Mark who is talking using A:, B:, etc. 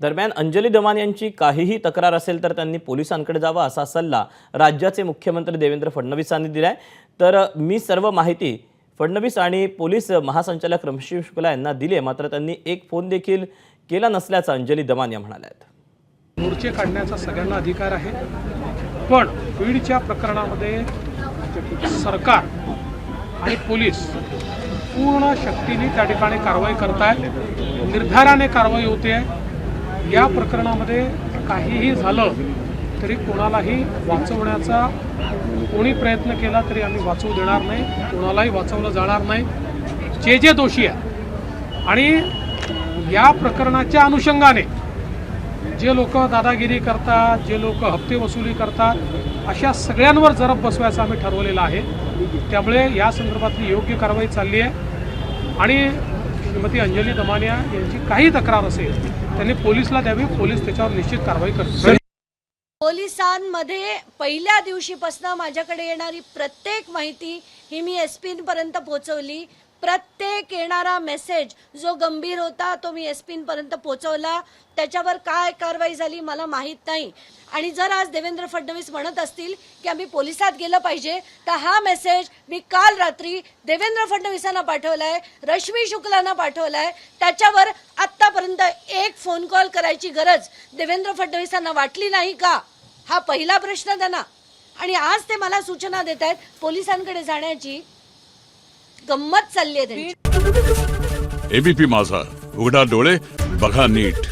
A: दरम्यान अंजली दमानिया यांची काहीही तक्रार असेल तर त्यांनी पोलिसांकडे जावं असा सल्ला राज्याचे मुख्यमंत्री देवेंद्र फडणवीसांनी दिलाय। तर मी सर्व माहिती फडणवीस आणि पोलीस महासंचालक रमेश शुक्ला यांना दिली, मात्र त्यांनी एक फोन देखील केला नसल्याचं अंजली दमानिया म्हणाल्यात।
B: मोर्चे काढण्याचा सगळ्यांना अधिकार आहे, पण बीडच्या प्रकरणामध्ये सरकार आणि पोलीस पूर्ण शक्तीने त्या ठिकाणी कारवाई करतायत, निर्धाराने कारवाई होते आहे। या प्रकरणामध्ये काहीही झालं तरी कोणालाही वाचवण्याचा कोणी प्रयत्न केला तरी आम्ही वाचवू देणार नाही, कोणालाही वाचवलं जाणार नाही। जे दोषी आहेत आणि या प्रकरणाच्या अनुषंगाने जे लोक दादागिरी करतात, जे लोक हप्ते वसुली करतात, अशा सगळ्यांवर जरब बसवायचं आम्ही ठरवलेलं आहे। त्यामुळे या संदर्भातली योग्य कारवाई चालली आहे आणि श्रीमती अंजली दमानिया यांची काही तक्रार असेल त्यांनी पोलिसला द्यावी, पोलीस त्याच्यावर निश्चित कारवाई करतील।
C: पोलिसांमध्ये पहिल्या दिवशीपासून माझ्याकडे येणारी प्रत्येक माहिती ही मी एसपींपर्यंत पोहोचवली। प्रत्येक येणारा मेसेज जो गंभीर होता तो मी एसपींपर्यंत पोहोचवला। त्याच्यावर काय कारवाई झाली मला माहीत नाही। आणि जर आज देवेंद्र फडणवीस म्हणत असतील की आम्ही पोलिसात गेलं पाहिजे, तर हा मेसेज मी काल रात्री देवेंद्र फडणवीसांना पाठवलाय, रश्मी शुक्लांना पाठवलाय। त्याच्यावर आत्तापर्यंत एक फोन कॉल करायची गरज देवेंद्र फडणवीसांना वाटली नाही का, हा पहिला प्रश्न त्यांना। आणि आज ते मला सूचना देत आहेत पोलिसांकडे जाण्याची। गंमत चालली आहे त्यांची।
D: एबीपी माझा, उघडा डोळे बघा नीट।